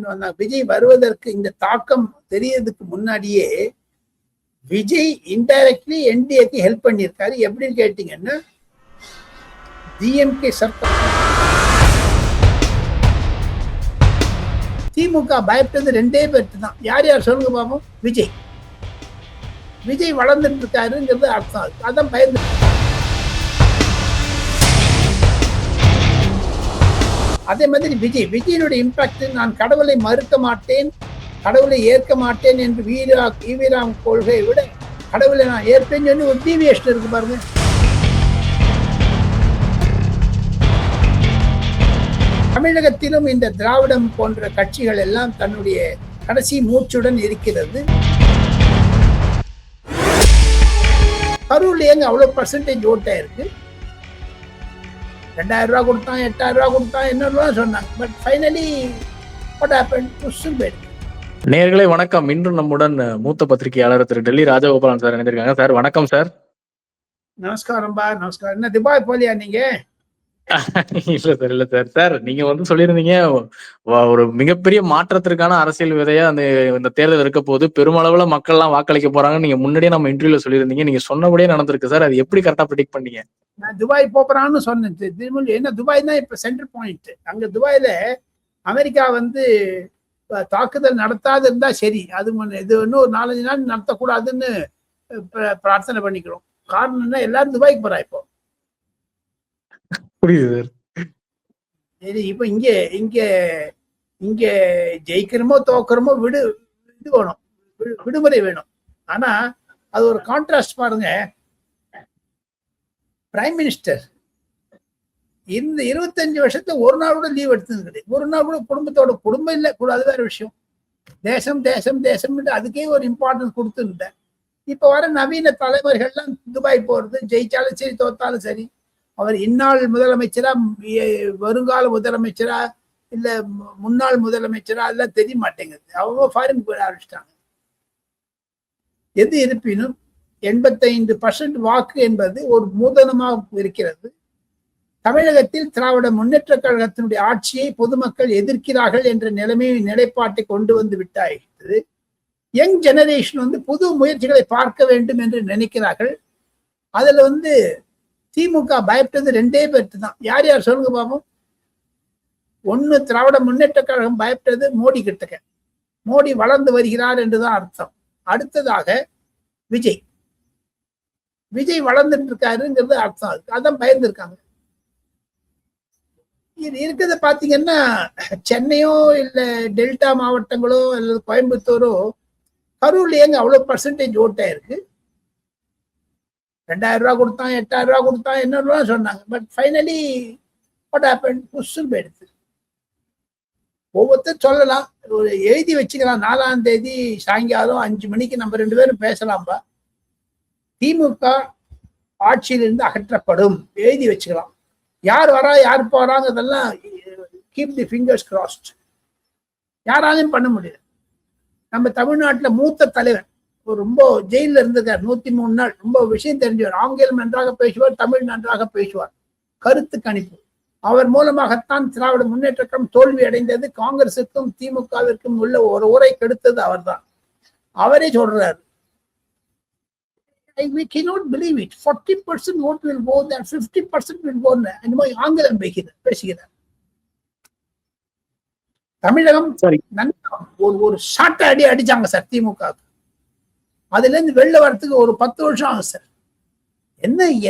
கொண்டு வந்தாங்க. விஜய் வருவதற்கு இந்த தாக்கம் தெரியறதுக்கு முன்னாடியே விஜய் இன்டைரக்ட்லி என்டிஏக்கு ஹெல்ப் பண்ணியிருக்காரு. எப்படின்னு கேட்டீங்கன்னா, டிஎம்கே சர்க்கார் திமுக பயப்பட்டது ரெண்டே பேருக்கு தான். யார் யார் சொல்லுங்க பாப்போம்? விஜய் வளர்ந்துட்டு இருக்காருங்கிறது அர்த்தம். அதான் பயந்து. அதே மாதிரி விஜயனுடைய இம்பாக்ட், நான் கடவுளை மறுக்க மாட்டேன், கடவுளை ஏற்க மாட்டேன் என்று ஈவிராம் கொள்கையை விட கடவுளை நான் ஏற்பேன் சொல்லி ஒரு டீவியேஷன் இருக்கு பாருங்க. தமிழகத்திலும் இந்த திராவிடம் போன்ற கட்சிகள் எல்லாம் தன்னுடைய கடைசி மூச்சுடன் இருக்கிறது. கரூர்ல எங்க அவ்வளவு பர்சன்டேஜ் ஓட்டா இருக்கு. 2000 ரூபாய் கொடுத்தான், 8000 ரூபாய் கொடுத்தான், என்ன சொன்னாங்க. But finally what happen? புஷ்ஷுன்னு போயிடுது. நேயர்களே வணக்கம். இன்று நம்முடன் மூத்த பத்திரிகையாளர் திரு டெல்லி ராஜகோபாலன் சார் இணைந்திருக்காங்க. சார் வணக்கம் சார். நமஸ்காரம்பா. நமஸ்காரம். என்ன துபாய் போலியா நீங்க? இல்ல சார். சார் நீங்க சொல்லியிருந்தீங்க, ஒரு மிகப்பெரிய மாற்றத்திற்கான அரசியல் விதையா இந்த தேர்தல் இருக்க போது பெருமளவுல மக்கள் எல்லாம் வாக்களிக்க போறாங்க. நீங்க முன்னாடியே நம்ம இன்டர்வியூல சொல்லியிருந்தீங்க. நீங்க சொன்னபடியே நடந்திருக்கு சார். அது எப்படி கரெக்டா ப்ரெடிக்ட் பண்ணீங்க? நான் துபாய் போறான்னு சொன்னேன். ஏன்னா துபாய் தான் இப்ப சென்டர் பாயிண்ட். அங்க துபாயில அமெரிக்கா தாக்குதல் நடத்தாது இருந்தா சரி, அது இது இன்னும் ஒரு 4-5 நாள் நடத்தக்கூடாதுன்னு பிரார்த்தனை பண்ணிக்கிறோம். காரணம் என்ன? எல்லாரும் துபாய்க்கு போறா இப்போ. புரியுது சார். சரி, இப்ப இங்க ஜெயிக்கிறோமோ தோக்குறோமோ இது வேணும், விடுமுறை வேணும். ஆனா அது ஒரு கான்ட்ராஸ்ட் பாருங்க. பிரைம் மினிஸ்டர் இந்த 25 வருஷத்துல ஒரு நாள் கூட லீவ் எடுத்தது கிடையாது. ஒரு நாள் கூட குடும்பம் இல்லை கூட, அது வேற விஷயம். தேசம் தேசம் தேசம் அதுக்கே ஒரு இம்பார்ட்டன்ஸ் கொடுத்துருந்தேன். இப்ப வர நவீன தலைவர்கள்லாம் துபாய் போறது, ஜெயிச்சாலும் சரி தோத்தாலும் சரி. அவர் இந்நாள் முதலமைச்சரா, வருங்கால முதலமைச்சரா, இல்ல முன்னாள் முதலமைச்சரா எல்லாம் தெரிய மாட்டேங்குது. அவங்க ஃபாரின் போய் ஆரம்பிச்சிட்டாங்க. எது இருப்பினும் 85% வாக்கு என்பது ஒரு மூதனமாக இருக்கிறது. தமிழகத்தில் திராவிட முன்னேற்ற கழகத்தினுடைய ஆட்சியை பொதுமக்கள் எதிர்க்கிறார்கள் என்ற நிலைப்பாட்டை கொண்டு வந்து விட்டாகிறது. யங் ஜெனரேஷன் புது முயற்சிகளை பார்க்க வேண்டும் என்று நினைக்கிறார்கள். அதுல திமுக பயப்பட்டது ரெண்டே பேருக்கு தான். யார் யார் சொல்லுங்க பாப்போம்? ஒண்ணு, திராவிட முன்னேற்ற கழகம் பயப்பட்டது மோடி கிட்டக்க. மோடி வளர்ந்து வருகிறார் என்றுதான் அர்த்தம். அடுத்ததாக விஜய் வளர்ந்துட்டு இருக்காருங்கிறது அர்த்தம். அதான் பயந்து இருக்காங்க. இது இருக்கிறத பாத்தீங்கன்னா, சென்னையோ இல்ல டெல்டா மாவட்டங்களோ அல்லது கோயம்புத்தூரோ, கரூர்ல எங்க அவ்வளவு பர்சன்டேஜ் ஓட்டா இருக்கு. 2000 ரூபாய் கொடுத்தான், 8000 ரூபாய் கொடுத்தான், என்ன சொன்னாங்க. But finally what happen? புஷ்ஷுன்னு போயிடுது. ஒவ்வொருத்தரும் சொல்லலாம், ஒரு எழுதி வச்சுக்கலாம். 4ஆம் தேதி சாயங்காலம் 5 மணிக்கு நம்ம 2 பேரும் பேசலாம்பா. திமுக ஆட்சியிலிருந்து அகற்றப்படும் எழுதி வச்சுக்கலாம். யார் வரா யார் போறாங்கிறதெல்லாம் கீப் தி ஃபிங்கர்ஸ் கிராஸ்ட். யாராலையும் பண்ண முடியாது. நம்ம தமிழ்நாட்டுல மூத்த தலைவர் ரொம்ப ஜெயில இருந்திருக்கார் 103 நாள். ரொம்ப விஷயம் தெரிஞ்சவர். ஆங்கிலம் நன்றாக பேசுவார், தமிழ் நன்றாக பேசுவார். கருத்து கணிப்பு அவர் மூலமாகத்தான் திராவிட முன்னேற்ற கழகம் தோல்வி அடைந்தது. காங்கிரசுக்கும் திமுகவிற்கும் உள்ள ஒரு உரை கெடுத்தது அவர்தான். அவரே சொல்றாரு, we cannot believe it. 40% vote will go there, 50% will go there. இந்த மாதிரி ஆங்கிலம் பேசுகிறார். தமிழகம் ஒரு ஷார்ட் அடிச்சாங்க சார் திமுக. அதுல இருந்து வெளில வரத்துக்கு ஒரு 10 வருஷம் ஆகும் சார்.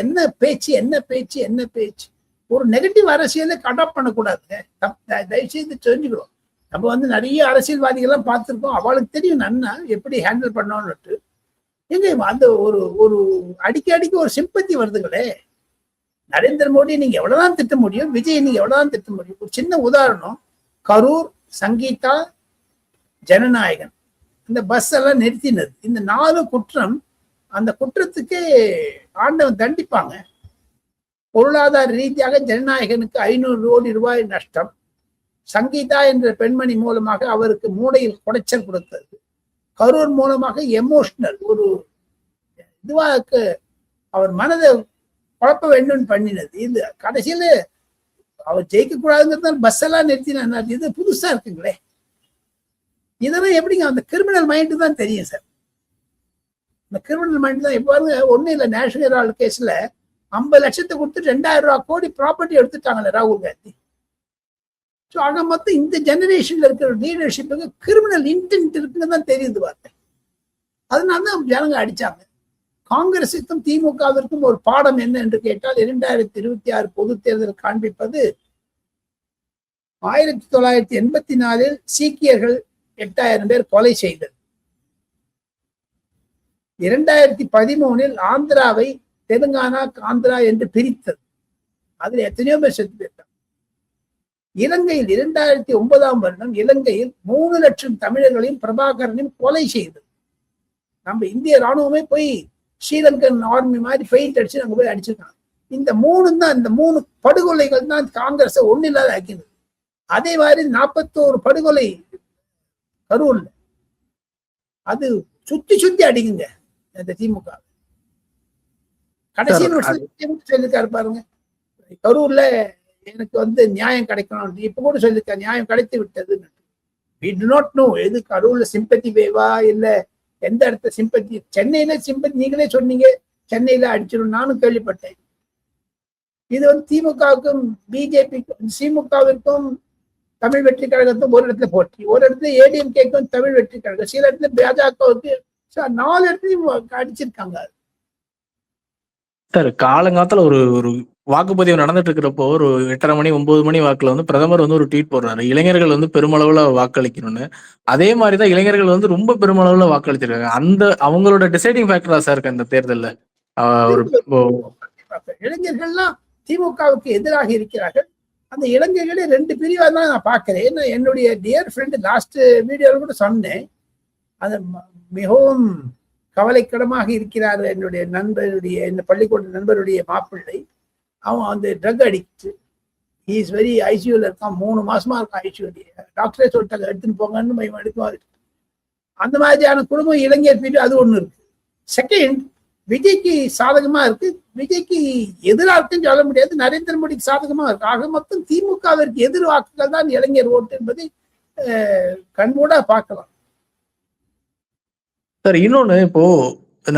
என்ன பேச்சு. ஒரு நெகட்டிவ் அரசியலை அடாப்ட் பண்ணக்கூடாதுங்க. தயவுசெய்து தெரிஞ்சுக்கிறோம். நம்ம நிறைய அரசியல்வாதிகள்லாம் பார்த்துருக்கோம். அவளுக்கு தெரியும் நன்னா எப்படி ஹேண்டில் பண்ணோம்னுட்டு. எங்க அந்த ஒரு அடிக்கடிக்கு ஒரு சிம்பத்தி வருதுங்களே. நரேந்திர மோடி நீங்க எவ்வளவுதான் திட்ட முடியும், விஜய் நீங்க எவ்வளவுதான் திட்ட முடியும். ஒரு சின்ன உதாரணம், கரூர், சங்கீதா, ஜனநாயகன் இந்த பஸ் எல்லாம் நிறுத்தினது. இந்த 4 குற்றம். அந்த குற்றத்துக்கு ஆண்டவன் தண்டிப்பாங்க. பொருளாதார ரீதியாக ஜனநாயகனுக்கு 500 கோடி ரூபாய் நஷ்டம். சங்கீதா என்ற பெண்மணி மூலமாக அவருக்கு மூளையில் குடைச்சல் கொடுத்தது. கரூர் மூலமாக எமோஷனல் ஒரு இதுவாக அவர் மனதை குழப்ப வேண்டும் பண்ணினது. இது கடைசியில அவர் ஜெயிக்க கூடாதுங்கிறது பஸ் எல்லாம் நிறுத்தினார். இது புதுசா இருக்குங்களே. இதெல்லாம் எப்படிங்க அந்த கிரிமினல் மைண்டு தான் தெரியும் சார். இந்த கிரிமினல் மைண்ட் தான். இப்போ பாருங்க, ஒன்றும் இல்லை, நேஷனல் ஹெரால்டு கேஸ்ல 50 லட்சத்தை கொடுத்து 2000 கோடி ப்ராப்பர்ட்டி எடுத்துட்டாங்கல்ல ராகுல் காந்தி. ஸோ ஆக மொத்தம் இந்த ஜெனரேஷன்ல இருக்கிற லீடர்ஷிப்புக்கு கிரிமினல் இன்டென்ட் இருக்குன்னு தான் தெரியுது வார்த்தை. அதனால தான் ஜனங்க அடிச்சாங்க. காங்கிரசுக்கும் திமுகவிற்கும் ஒரு பாடம் என்ன என்று கேட்டால் 2026 பொது தேர்தல் காண்பிப்பது 1984 சீக்கியர்கள் 8000 பேர் கொலை செய்தது. 2013 ஆந்திராவை தெலுங்கானா ஆந்திரா என்று பிரித்தது. அதுல எத்தனையோ பேர் செத்து போயிட்டாங்க. இலங்கையில் 2009 இலங்கையில் 3 லட்சம் தமிழர்களையும் பிரபாகரனையும் கொலை செய்தது. நம்ம இந்திய ராணுவமே போய் ஸ்ரீலங்கன் ஆர்மி மாதிரி பெயிண்ட் அடிச்சு அங்க போய் அடிச்சிருக்காங்க. இந்த 3 படுகொலைகள் தான் காங்கிரஸை ஒண்ணு இல்லாத ஆக்கினது. அதே மாதிரி 41 படுகொலை கரூர்ல. அது சுத்தி சுத்தி அடிக்குங்க அந்த திமுக. கடைசி சொல்லிருக்காரு பாருங்க, கரூர்ல எனக்கு நியாயம் கிடைக்கணும். இப்ப கூட சொல்லிருக்காரு நியாயம் கிடைத்து விட்டது. we do not know எது கரூர்ல சிம்பத்தி வேவா இல்ல எந்த இடத்த சிம்பத்தி. சென்னையில சிம்பத்தி நீங்களே சொன்னீங்க, சென்னையில அடிச்சிடும் நானும் கேள்விப்பட்டேன். இது திமுகவுக்கும் பிஜேபிக்கும் திமுகவிற்கும் தமிழ் வெற்றி கழகத்தும் ஒரு இடத்துல போட்டி, ஒரு இடத்துல ஏடிஎம்கேக்கும் தமிழ் வெற்றி கழகம், சில இடத்துல பாஜகவுக்கு 4 இடத்துலயும் அடிச்சிருக்காங்க. சார் காலங்காலத்துல ஒரு வாக்குப்பதிவு நடந்துட்டு இருக்கிறப்போ ஒரு 8:30 மணி 9 மணி வாக்குல பிரதமர் ஒரு ட்வீட் போடுறாரு, இளைஞர்கள் பெருமளவுல வாக்களிக்கணும்னு. அதே மாதிரிதான் இளைஞர்கள் ரொம்ப பெருமளவுல வாக்களிச்சிருக்காங்க. அந்த அவங்களோட டிசைடிங் ஃபேக்டரா சார் இருக்கு இந்த தேர்தல்ல. இளைஞர்கள்லாம் திமுகவுக்கு எதிராக இருக்கிறார்கள். அந்த இளைஞர்களே 2 பிரிவா தான் நான் பாக்குறேன். என்னுடைய டியர் ஃப்ரெண்ட் லாஸ்ட் வீடியோல கூட சொன்னேன், அது மிகவும் கவலைக்கிடமாக இருக்கிறார். என்னுடைய நண்பருடைய பள்ளிக்கூட நண்பருடைய மாப்பிள்ளை, அவன் drug addict, he is very ஐசியூல இருக்கான், 3 மாசமா இருக்கான் ஐசியூ. டாக்டரே சொல்லிட்டாங்க எடுத்துன்னு போங்கன்னு எடுக்குவாரு. அந்த மாதிரியான குடும்பம் இளைஞர் பிரிவு அது ஒண்ணு இருக்கு. செகண்ட், விஜய்க்கு சாதகமா இருக்கு, விஜய்க்கு எதிராக இருக்குன்னு சொல்ல முடியாது, நரேந்திர மோடிக்கு சாதகமா இருக்கு. ஆக மொத்தம் திமுகவிற்கு எதிர் வாக்குகள் தான் இளைஞர் ஓட்டு என்பதை கண்கூட பார்க்கலாம். சார் இன்னொன்னு, இப்போ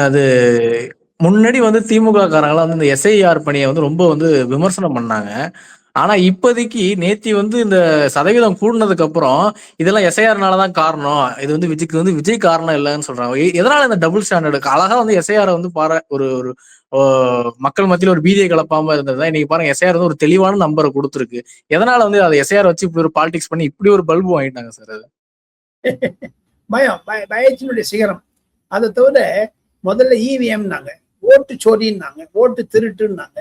அது முன்னாடி திமுக காரங்களாம் இந்த எஸ்ஐஆர் பணியை ரொம்ப விமர்சனம் பண்ணாங்க. ஆனா இப்போதைக்கு நேத்தி இந்த சதவீதம் கூடுனதுக்கு அப்புறம் இதெல்லாம் எஸ்ஐஆர்னாலதான் காரணம், இது விஜய்க்கு விஜய் காரணம் இல்லைன்னு சொல்றாங்க. எதனால இந்த டபுள் ஸ்டாண்டர்டு? அழகா எஸ்ஐஆர் ஒரு ஒரு மக்கள் மத்தியில ஒரு பீதியை கலப்பாம இருந்ததுதான் இன்னைக்கு பாருங்க எஸ்ஐஆர் ஒரு தெளிவான நம்பரை கொடுத்துருக்கு. எதனால அதை எஸ்ஐஆர் வச்சு இப்படி ஒரு பாலிடிக்ஸ் பண்ணி இப்படி ஒரு பல்பு வாங்கிட்டாங்க சார்? அது பயத்தினுடைய சிகரம். அதை தவிர முதல்ல இவிஎம்னாங்க, ஓட்டு சோரின்னாங்க, ஓட்டு திருட்டுன்னாங்க,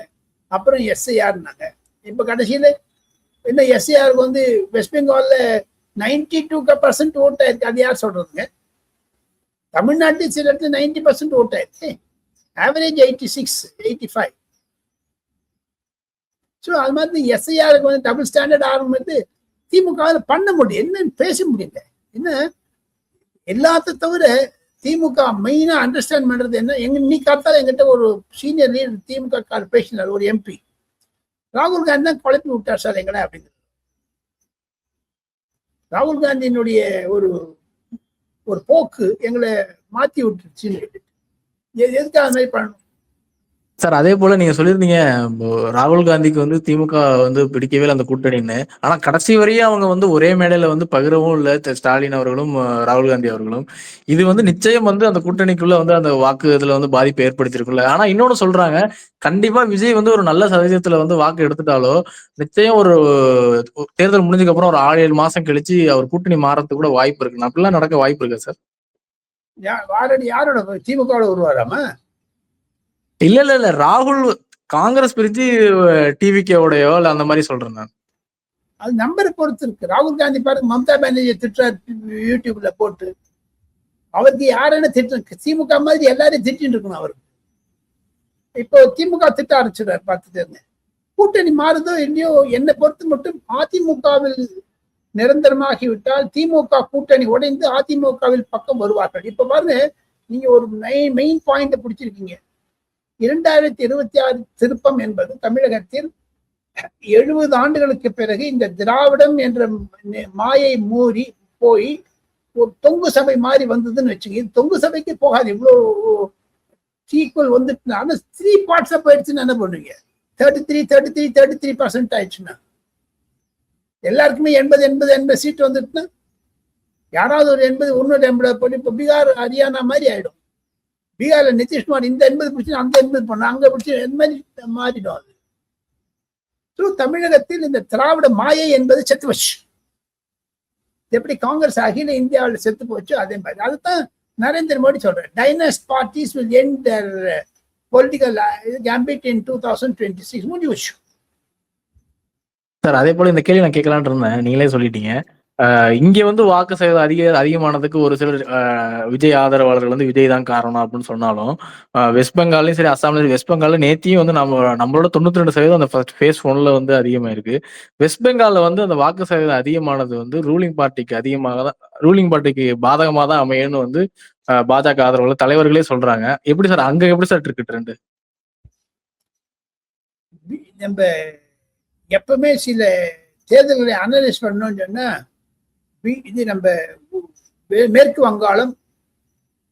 அப்புறம் எஸ்ஐஆர்னாங்க. இப்ப கடைசியில என்ன எஸ்ஐஆருக்கு வெஸ்ட் பெங்கால்ல 92% ஓட் ஆயிருக்கு. அது யார் சொல்றதுங்க? தமிழ்நாட்டில் சில இடத்துல 90% ஓட் ஆயிருக்கு, ஆவரேஜ் 86, 85. ஸோ அது மாதிரி எஸ்ஐஆருக்கு டபுள் ஸ்டாண்டர்ட் ஆரம்பித்து திமுக பண்ண முடியும், என்னன்னு பேச முடியல. என்ன எல்லாத்த தவிர திமுக மெயினா அண்டர்ஸ்டாண்ட் பண்றது என்ன, நீ காத்தால எங்கிட்ட ஒரு சீனியர் லீடர் திமுக கார்பரேஷன் ஒரு எம்பி ராகுல் காந்தி தான் குழப்பி விட்டார் சார் எங்களை அப்படிங்கிறது. ராகுல் காந்தியினுடைய ஒரு போக்கு எங்களை மாத்தி விட்டுருச்சுன்னு எதுக்கு அது மாதிரி பண்ணணும் சார்? அதே போல நீங்க சொல்லியிருந்தீங்க ராகுல் காந்திக்கு திமுக பிடிக்கவே இல்லை அந்த கூட்டணின்னு. ஆனா கடைசி வரையும் அவங்க ஒரே மேடையில பகிரவும் இல்லை ஸ்டாலின் அவர்களும் ராகுல் காந்தி அவர்களும். இது நிச்சயம் அந்த கூட்டணிக்குள்ள அந்த வாக்கு இதுல பாதிப்பு ஏற்படுத்திருக்குல்ல. ஆனா இன்னொன்னு சொல்றாங்க, கண்டிப்பா விஜய் ஒரு நல்ல சதவீதத்துல வாக்கு எடுத்துட்டாலோ நிச்சயம் ஒரு தேர்தல் முடிஞ்சதுக்கு அப்புறம் ஒரு 6-7 மாசம் கழிச்சு அவர் கூட்டணி மாறதுக்கு கூட வாய்ப்பு இருக்கு. அப்படிலாம் நடக்க வாய்ப்பு இருக்கா சார்? யாரோட திமுக வருவாராமா? இல்ல ராகுல் காங்கிரஸ் பிரிச்சு டிவிகேயோடயோ இல்ல அந்த மாதிரி சொல்றேன் நான். அது நம்பரை பொறுத்து இருக்கு. ராகுல் காந்தி பாருங்க, மம்தா பானர்ஜி திட்டுறாரு யூடியூப்ல போட்டு. அவருக்கு யாருன்னு திட்டு, திமுக மாதிரி எல்லாரையும் திட்டின்னு இருக்கணும் அவருக்கு. இப்போ திமுக திட்ட ஆரம்பிச்சிடுறாரு, பார்த்துட்டு கூட்டணி மாறுதோ இல்லையோ. என்னை பொறுத்து மட்டும் அதிமுகவில் நிரந்தரமாகிவிட்டால் திமுக கூட்டணி உடைந்து அதிமுகவில் பக்கம் வருவார்கள். இப்ப பாருங்க, நீங்க ஒரு மெயின் பாயிண்ட் பிடிச்சிருக்கீங்க. 2026 திருப்பம் என்பது தமிழகத்தில் 70 ஆண்டுகளுக்கு பிறகு இந்த திராவிடம் என்ற மாயை மூறி போய் ஒரு தொங்கு சபை மாதிரி வந்ததுன்னு வச்சுங்க. இது தொங்கு சபைக்கு போகாது, இவ்வளோ ஈக்குவல் வந்துட்டு. ஆனா 3 பார்ட்ஸா போயிடுச்சுன்னு என்ன பண்ணுவீங்க? 33% ஆயிடுச்சுன்னா எல்லாருக்குமே 80 சீட் வந்துட்டுன்னா யாராவது ஒரு 80 போட்டு இப்போ பீகார் ஹரியானா மாதிரி ஆயிடும். பீகார்ல நிதிஷ்குமார் இந்த 80 பிடிச்சு அந்த 80 பண்ண அங்க பிடிச்சி எந்த மாதிரி மாறிடும் அது. தமிழகத்தில் இந்த திராவிட மாயை என்பது செத்து போச்சு. எப்படி காங்கிரஸ் அகில இந்தியாவில் செத்து போச்சு அதே மாதிரி. அதுதான் நரேந்திர மோடி சொல்றாரு, டைனஸ்ட் parties will end their political gambit in 2026. முடிஞ்சு போச்சு சார். அதே போல இந்த கேள்வி நான் கேட்கலான்னு இருந்தேன், நீங்களே சொல்லிட்டீங்க. இங்க வந்து வாக்கு சதவீதம் அதிகமானதுக்கு ஒரு சிலர் விஜய் ஆதரவாளர்கள் வந்து விஜய் தான் காரணம் அப்படின்னு சொன்னாலும், வெஸ்ட் பெங்காலையும் சரி அஸ்ஸாம்லயும், வெஸ்ட் பெங்கால்ல நேத்தியும் வந்து நம்மளோட 92% அந்த ஃபேஸ் 1ல வந்து அதிகமாயிருக்கு. வெஸ்ட் பெங்கால்ல வந்து அந்த வாக்கு சதவீதம் அதிகமானது வந்து ரூலிங் பார்ட்டிக்கு பாதகமா தான் அமையன்னு வந்து பாஜக ஆதரவாளர் தலைவர்களே சொல்றாங்க. எப்படி சார் அங்க எப்படி சார் இருக்கு ட்ரெண்ட்? நம்ம எப்பவுமே சில தேர்தல்களை அனலைஸ் பண்ணணும்னு சொன்னா, இது நம்ம மேற்கு வங்காளம்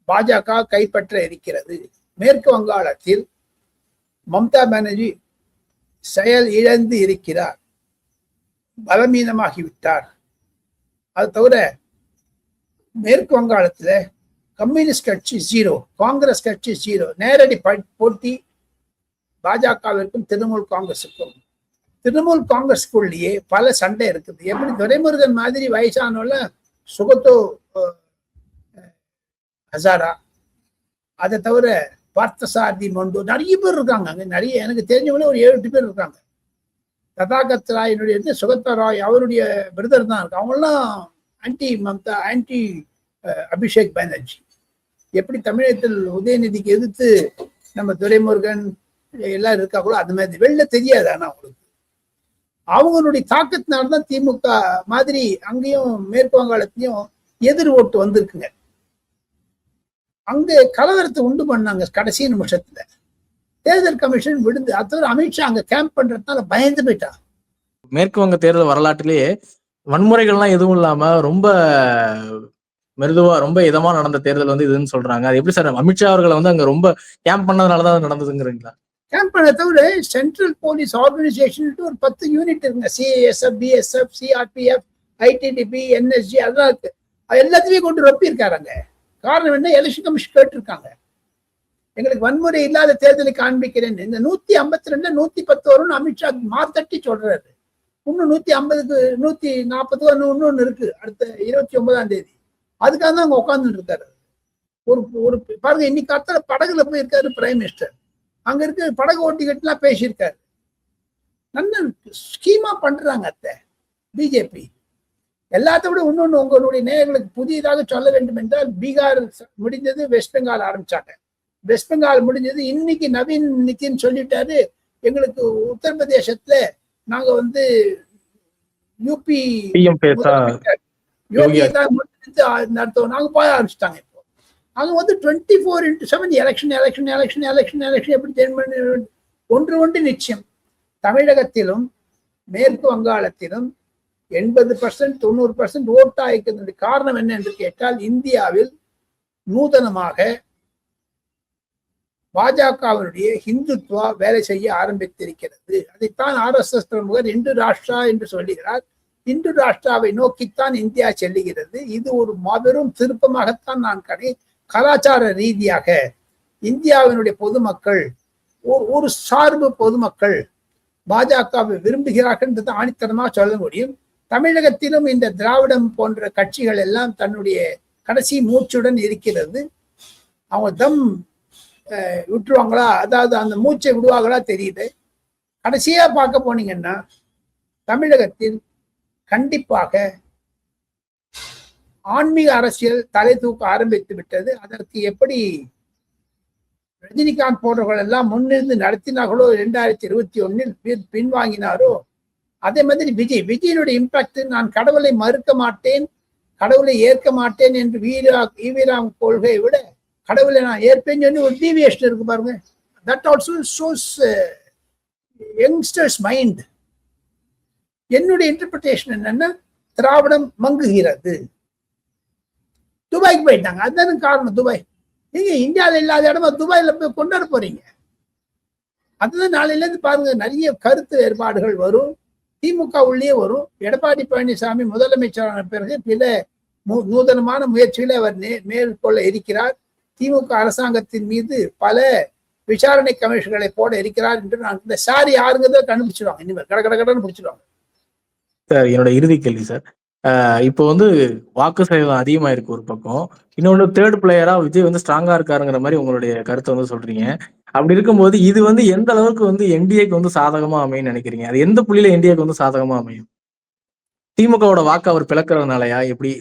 பாஜக கைப்பற்ற இருக்கிறது. மேற்கு வங்காளத்தில் மம்தா பானர்ஜி செயல் இழந்து இருக்கிறார், பலவீனமாகிவிட்டார். அது தவிர மேற்கு வங்காளத்துல கம்யூனிஸ்ட் கட்சி 0, காங்கிரஸ் கட்சி 0. நேரடி போட்டி பாஜகவிற்கும் திரிணாமுல் காங்கிரஸுக்கும். திரிணாமுல் காங்கிரஸுக்குள்ளேயே பல சண்டை இருக்குது. எப்படி துரைமுருகன் மாதிரி வயசானோல சுகத்தோ ஹசாரா, அதை தவிர பார்த்தசாரதி மொண்டு, நிறைய பேர் இருக்காங்க அங்க. நிறைய எனக்கு தெரிஞ்சவங்களே ஒரு 7-8 பேர் இருக்காங்க. ததாகத் ராயினுடைய சுகத்தா ராய் அவருடைய பிரதர் தான் இருக்கு. அவங்கெல்லாம் ஆன்டி மம்தா, ஆன்டி அபிஷேக் பானர்ஜி. எப்படி தமிழகத்தில் உதயநிதிக்கு எதிர்த்து நம்ம துரைமுருகன் எல்லாம் இருக்காங்களோ அது மாதிரி வெளில தெரியாது. ஆனா அவங்களுக்கு அவங்களுடைய தாக்கத்தினால்தான் திமுக மாதிரி அங்கேயும் மேற்கு வங்காளத்திலையும் எதிர் ஓட்டு வந்திருக்குங்க. அங்க கலவரத்தை உண்டு பண்ணாங்க கடைசி நிமிஷத்துல. தேர்தல் கமிஷன் விடுந்து, அது தவிர அமித்ஷா அங்க கேம்ப் பண்றதுனால பயந்து போயிட்டான். மேற்கு வங்க தேர்தல் வரலாற்றிலேயே வன்முறைகள்லாம் எதுவும் இல்லாம ரொம்ப மெருதுவா ரொம்ப இதமா நடந்த தேர்தல் வந்து இதுன்னு சொல்றாங்க. அது எப்படி சார் அமித்ஷா அவர்களை வந்து அங்க ரொம்ப கேம்ப் பண்ணதுனாலதான் நடந்ததுங்கிறீங்களா? கேம்ப் பண்ண தவிர சென்ட்ரல் போலீஸ் ஆர்கனைசேஷன் ஒரு 10 யூனிட் இருக்குங்க. CISF, BSF, CRPF, ITDP, NSG, அதெல்லாம் இருக்கு. எல்லாத்தையுமே கொண்டு ரொப்பி இருக்காங்க. காரணம் என்ன? எலெக்ஷன் கமிஷன் கேட்டிருக்காங்க, எங்களுக்கு வன்முறை இல்லாத தேர்தலை காண்பிக்கிறேன். இந்த 152 110 வரும்னு அமித்ஷா மாத்தட்டி சொல்றாரு. இன்னும் 150க்கு 140 இன்னொன்னு இருக்கு அடுத்த 29ஆம் தேதி. அதுக்காக தான் அங்க உட்கார்ந்துட்டு இருக்காரு. ஒரு பாருங்க, இன்னைக்கு காத்தால படகுல போயிருக்காரு பிரைம் மினிஸ்டர். அங்க இருக்க படகு ஓட்டிக்கிட்டுலாம் பேசியிருக்காரு. நல்ல ஸ்கீமா பண்றாங்க அத்தை பிஜேபி. எல்லாத்த விட இன்னொன்னு உங்களுடைய நேயர்களுக்கு புதியதாக சொல்ல வேண்டும் என்றால், பீகார் முடிஞ்சது, வெஸ்ட் பெங்கால் ஆரம்பிச்சாங்க. வெஸ்ட் பெங்கால் முடிஞ்சது, இன்னைக்கு நவீன் நிதின் சொல்லிட்டாரு, எங்களுக்கு உத்தரப்பிரதேசத்துல நாங்க வந்து யூபி நடத்துவோம், நாங்க போய ஆரம்பிச்சுட்டாங்க. இப்போ அங்க வந்து 24/7 எலெக்ஷன் எப்படி ஒன்று நிச்சயம். தமிழகத்திலும் மேற்கு வங்காளத்திலும் 80% 90% ஓட்டா இருக்கிறது. காரணம் என்ன என்று கேட்டால், இந்தியாவில் நூதனமாக பாஜகவினுடைய ஹிந்துத்வா வேலை செய்ய ஆரம்பித்திருக்கிறது. அதைத்தான் RSS பிரமுகர் இந்து ராஷ்டிரா என்று சொல்லுகிறார். இந்து ராஷ்டிராவை நோக்கித்தான் இந்தியா செல்லுகிறது. இது ஒரு மாபெரும் திருப்பமாகத்தான் நான் கலாச்சார ரீதியாக இந்தியாவினுடைய பொதுமக்கள், ஒரு சார்பு பொதுமக்கள் பாஜகவை விரும்புகிறார்கள் என்று ஆணித்தனமாக சொல்ல முடியும். தமிழகத்திலும் இந்த திராவிடம் போன்ற கட்சிகள் எல்லாம் தன்னுடைய கடைசி மூச்சுடன் இருக்கிறது. அவங்க தம் விட்டுருவாங்களா, அதாவது அந்த மூச்சை விடுவாங்களா தெரியுது. கடைசியா பார்க்க போனீங்கன்னா தமிழகத்தில் கண்டிப்பாக ஆன்மீக அரசியல் தலை தூக்க ஆரம்பித்து விட்டது. அதற்கு எப்படி ரஜினிகாந்த் போன்றவர்கள் எல்லாம் முன்னிருந்து நடத்தினார்களோ 2021 பின்வாங்கினாரோ, அதே மாதிரி விஜயனுடைய இம்பாக்ட், நான் கடவுளை மறுக்க மாட்டேன், கடவுளை ஏற்க மாட்டேன் என்று ஈவீராம் கொள்கையை விட கடவுளை நான் ஏற்பேன்னு சொல்லி ஒரு டீவியேஷன் இருக்கு பாருங்க. That also shows youngsters mind. என்னுடைய இன்டர்பிரிட்டேஷன் என்னன்னா, திராவிடம் மங்குகிறது. துபாய்க்கு போயிட்டாங்க. அதுதானே காரணம். துபாய் நீங்க இந்தியாவில் இல்லாத இடமா துபாயில போய் கொண்டாட போறீங்க. அதுதான் நாளையில இருந்து பாருங்க, நிறைய கருத்து வேறுபாடுகள் வரும். திமுக உள்ளே வரும். எடப்பாடி பழனிசாமி முதலமைச்சரான பிறகு சில நூதனமான முயற்சிகளை அவர் மேற்கொள்ள இருக்கிறார். திமுக அரசாங்கத்தின் மீது பல விசாரணை கமிஷன்களை போட இருக்கிறார் என்று நான் இந்த சாரி யாருங்கிறத கண்டுபிடிச்சிடுவாங்க. இனிமேல் கடன்னு பிடிச்சிடுவாங்க. சார் என்னோட இறுதி கேள்வி சார், இப்போ வந்து வாக்கு சதவீதம் அதிகமா இருக்கு ஒரு பக்கம், இன்னொன்னு தேர்ட் பிளேயரா விஜய் வந்து ஸ்ட்ராங்கா இருக்காருங்கிற மாதிரி உங்களுடைய கருத்தை வந்து சொல்றீங்க. அப்படி இருக்கும்போது இது வந்து எந்த அளவுக்கு வந்து என்டிஏக்கு வந்து சாதகமா அமையும் நினைக்கிறீங்க? அது எந்த புள்ளியில என்டிஏக்கு வந்து சாதகமா அமையும்? திமுகவோட வாக்கு அவர் பிளக்கிறதுனாலயா, எப்படி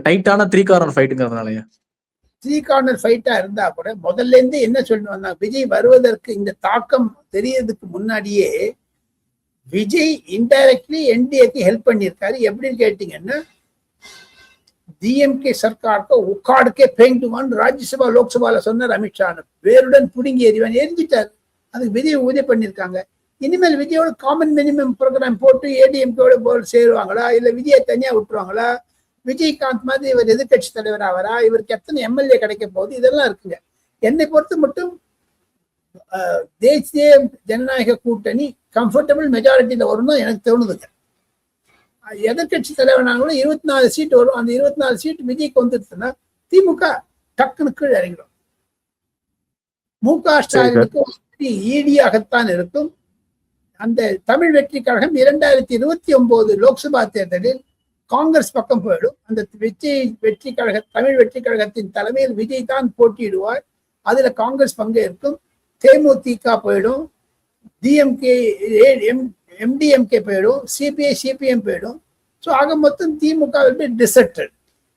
டைட்டான 3 கார்னர் ஃபைட்டுங்கிறதுனாலயா? 3 கார்னர் ஃபைட்டா இருந்தா கூட முதல்ல இருந்து என்ன சொல்லி வந்தாங்க, விஜய் வருவதற்கு இந்த தாக்கம் தெரியறதுக்கு முன்னாடியே விஜய் இன்டைரக்ட்லி என்டிஏக்கு ஹெல்ப் பண்ணியிருக்காரு. எப்படின்னு கேட்டீங்கன்னா, டிஎம்கே சர்க்காருக்கு உக்காடுக்கே பெயிண்டுவான்னு ராஜ்யசபா லோக்சபால சொன்னார் அமித்ஷா. வேருடன் புடுங்கி எறிவான், எரிஞ்சிட்டாரு. அதுக்கு விஜய் உதவி பண்ணியிருக்காங்க. இனிமேல் விஜயோட காமன் மினிமம் ப்ரோக்ராம் போட்டு ஏடிஎம்கேவோட போர்டு சேருவாங்களா, இல்ல விஜயை தனியா விட்டுருவாங்களா, விஜயகாந்த் மாதிரி இவர் எதிர்கட்சி தலைவர் ஆவாரா, இவருக்கு எத்தனை எம்எல்ஏ கிடைக்க போகுது, இதெல்லாம் இருக்குங்க. என்னை பொறுத்து மட்டும் தேசிய ஜனநாயக கூட்டணி கம்ஃபர்டபுள் மெஜாரிட்டியில வரும் தான் எனக்கு தோணுதுங்க. எதிர்கட்சி தலைவனாங்களும் 24 சீட் வரும். அந்த 24 சீட் விஜய்க்கு வந்துருச்சுன்னா திமுக டக்குனு கீழே இறங்கிடும். மு.க. ஸ்டாலினுக்கு ஈடியாகத்தான் இருக்கும். அந்த தமிழ் வெற்றி கழகம் 2029 லோக்சபா தேர்தலில் காங்கிரஸ் பக்கம் போயிடும். அந்த வெற்றி கழக தமிழ் வெற்றி கழகத்தின் தலைமையில் விஜய் தான் போட்டியிடுவார். அதுல காங்கிரஸ் பங்கு இருக்கும். தேமுதிக போயிடும், டிஎம்கே எம்டிஎம்கே போயிடும், சிபிஐ சிபிஎம் போயிடும். ஸோ ஆக மொத்தம் திமுக டிசெக்டட்.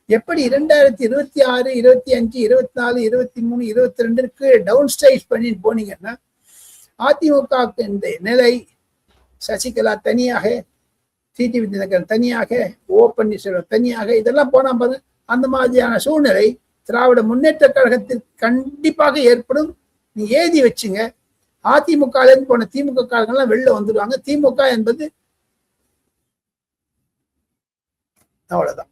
எப்படி 2026, 25, 24, 23, 22க்கு டவுன் ஸ்டைஸ் பண்ணி போனீங்கன்னா அதிமுகவுக்கு இந்த நிலை, சசிகலா தனியாக, டிடிவி தினகரன் தனியாக, ஓ பன்னீர்செல்வம் தனியாக, இதெல்லாம் போனா பாரு, அந்த மாதிரியான சூழ்நிலை திராவிட முன்னேற்ற கழகத்தில் கண்டிப்பாக ஏற்படும். நீ ஏதி வச்சுங்க. அதிமுக போன திமுக காரங்கள்லாம் வெளில வந்துடுவாங்க. திமுக என்பது அவ்வளவுதான்.